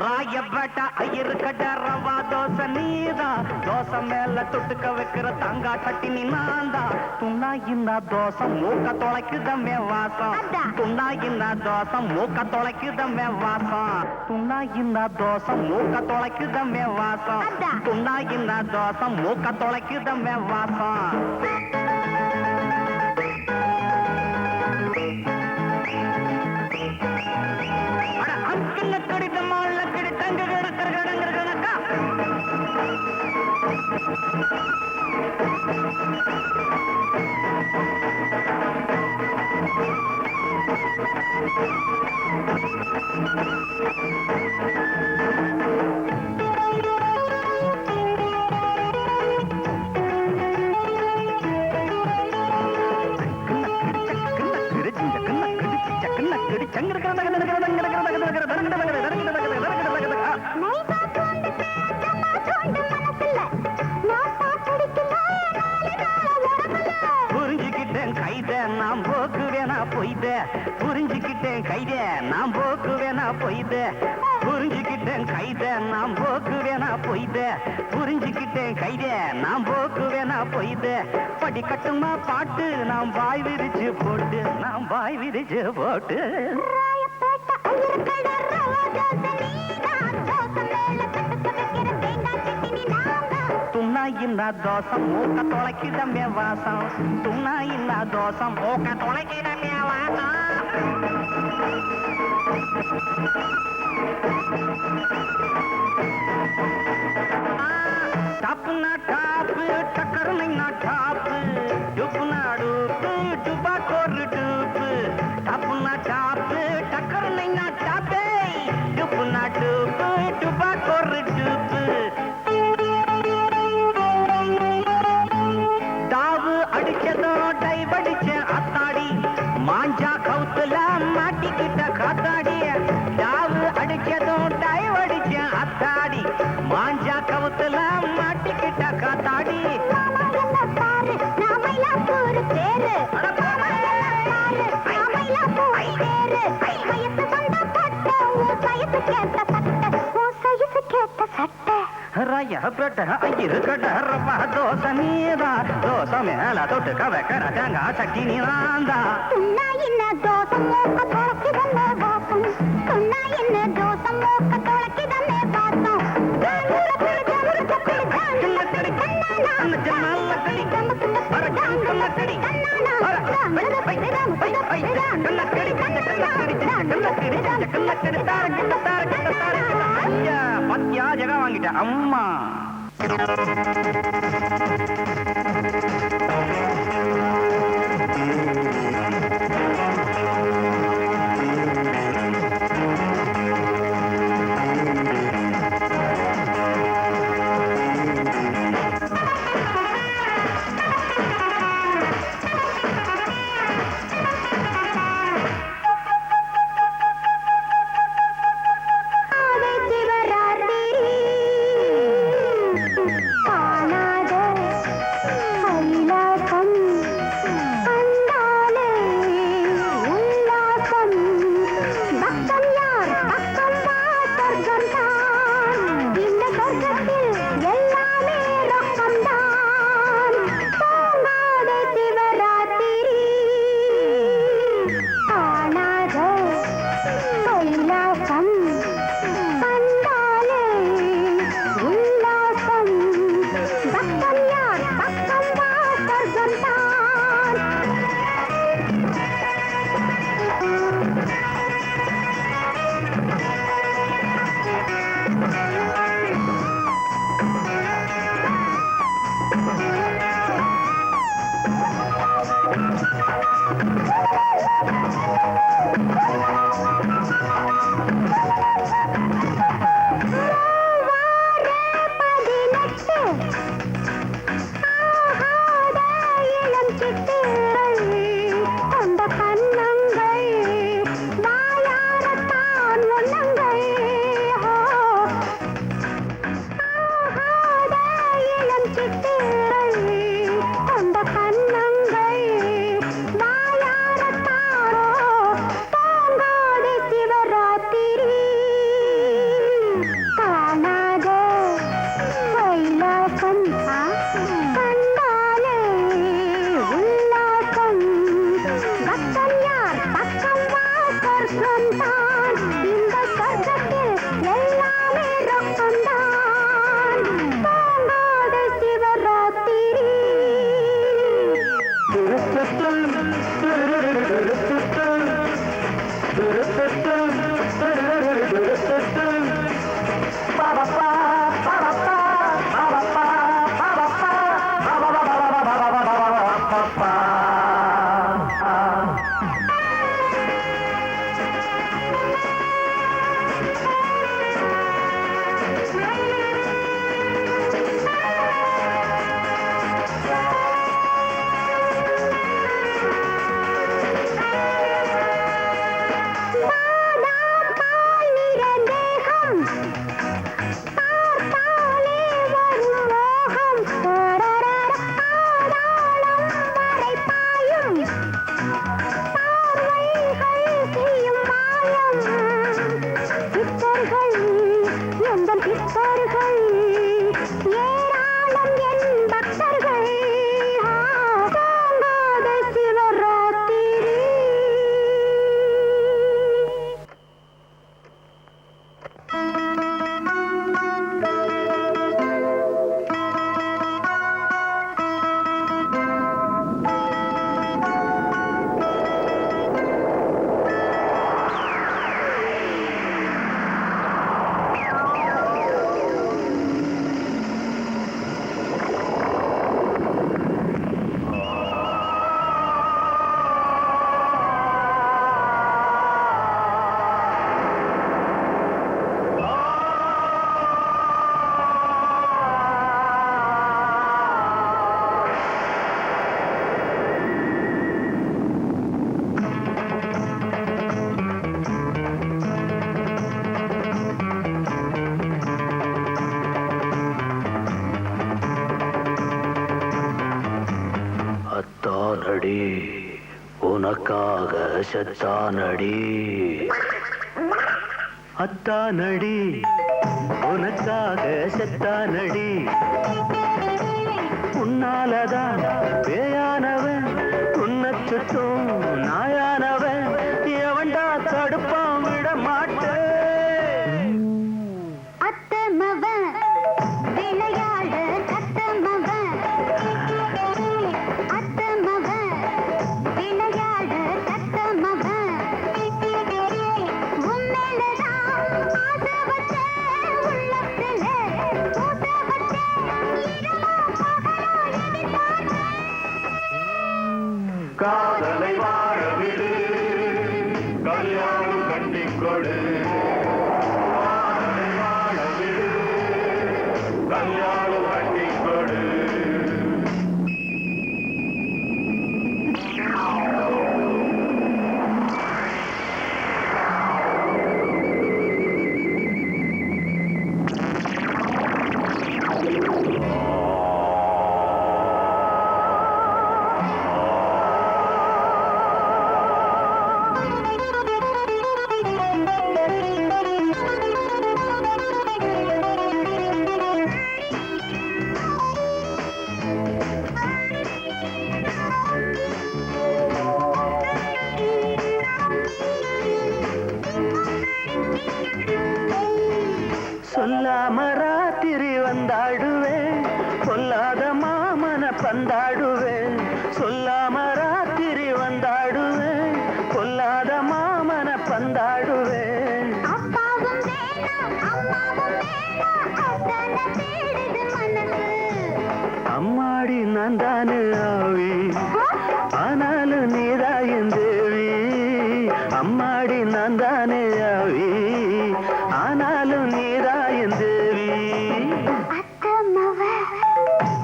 ராயப்பேட்டை ஐயரு கட்ட ரவா தோசை நீதான், தோசை மேல தொட்டுக்க வைக்கிற தங்கா சட்டினி நான்தான். துண்ணா இந்த தோசை மூக்க தொலைக்குதமே வாசம், துண்ணா இந்த தோசை மூக்க தொலைக்குதமே வாசம், துண்ணா இந்த தோசை மூக்க தொலைக்குதமே வாசம், துண்ணா இந்த தோசை மூக்க தொலைக்குதமே வாசம். புரிஞ்சுக்கிட்டேன் கைத நாம் போக்கு வேணா பொய்த, புரிஞ்சுக்கிட்டேன் கைத நாம் போக்கு வேணா பொய்த, புரிஞ்சுக்கிட்டேன் கைத நாம் போக்கு வேணா பொய்த, புரிஞ்சுக்கிட்டேன் கைத நாம் போக்கு வேணா பொய்த. படிக்கட்டுமா பாட்டு நாம் வாய் விரிச்சு போட்டு, நாம் வாய் விரிச்சு போட்டு. துண்ணா இந்த தோசை மூக்க தொலைக்குதமே வாசம், துண்ணா இந்த தோசை மூக்க தொலைக்குதமே வாசம். டாப்புனா டாப்பு டக்கருனா டாப்பு டுப்புனா டூப்பு டுபா கோரு டூப்பு டாப்புனா டாப்பு டக்கருனா டாப்பே டுப்புனா டூப்பு டுபா கோரு டூப்பு தாவு அடிச்சதோ டைவடிச்ச அத்தாடி மாஞ்சா கவுத்துல மாட்டிக்கிட்ட காத்தாடி தாவு அடிச்சதோ டைவடிச்ச அத்தாடி மாஞ்சா கவுத்துல மாட்டிக்கிட்ட காத்தாடி தோசை நீதா தோசை மேல தொட்டுக்க வைக்கிற தேங்காய் சட்டி நீதாந்தா பத்தியா ஜெகா வாங்கிட்ட அம்மா செத்தானடி அத்தானடி உனக்காக செத்தானடி உன்னாலதான் பேயானவன் உன்னை சுற்றும் நாயானவன் எவன்டா தடுப்பான் விட மாட்டேன் அத்தமவன் விளையாட கத்தமவன் அத்தமவன் விளையாட கத்தமவன் உன்மேலதான் ஆசை வச்ச உள்ளத்துல பூசை வச்ச இரவும் பகலும் எதிர்பார்த்தேன் காதலை வாழ விடு கல்யாணம் கண்டிக்கொடு காதலை வாழ விடு கல்யாணம் கண்டிக்கொடு சொல்லாம ராத்திரி வந்தாடுவேன் பொல்லாத மாமன பந்தாடுவேன் சொல்லாம ராத்திரி வந்தாடுவேன் பொல்லாத மாமன பந்தாடுவேன் அப்பாவும் வேணாம் அம்மாவும் வேணாம் அத்தனை தேடுது மனசு அம்மாடி நான் தானே ஆவி ஆனாலும் நீதாயின் தேவி அம்மாடி நான் தானே ஆவி ஆனாலும் நீதாயின் தேவி அத்தமவன்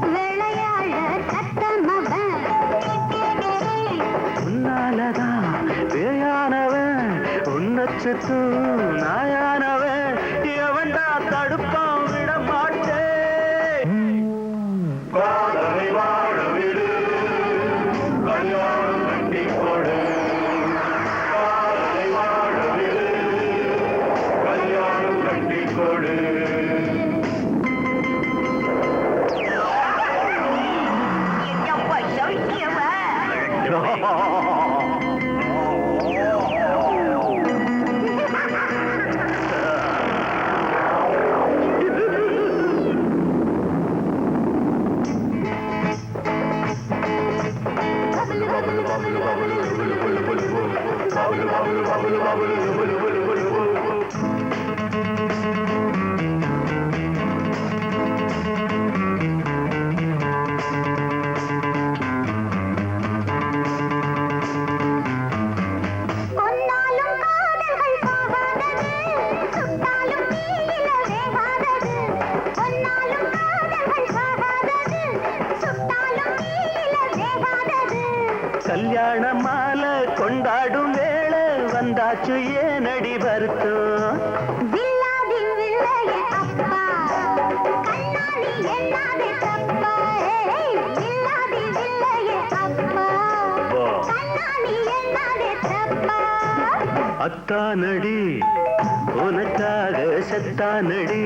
விளையாட கத்தமவன் உன்னாலதான் பேயானவன் உன்னை சுற்றும் நாயானவன் எவன்டா தடுப்பான் விட மாட்டேன் காதலை வாழ விடு கல்யாணம் கட்டிக்கொடு காதலை வாழ விடு கல்யாணம் கட்டிக்கொடு கொன்னாலும் காதல்கள் போகாதது சுட்டாலும் தீயில வேகாதது கொன்னாலும் காதல்கள் போகாதது சுட்டாலும் தீயில வேகாதது கல்யாண மாலை கொண்டாடும் வேளை வந்தாச்சு ஏனடி வருத்தம் வில்லாதி வில்லையே அப்பா கண்ணாடி என்னாதே தப்பா வில்லாதி வில்லையே அப்பா கண்ணாடி என்னாதே தப்பா அத்தானடி உனக்காக செத்தானடி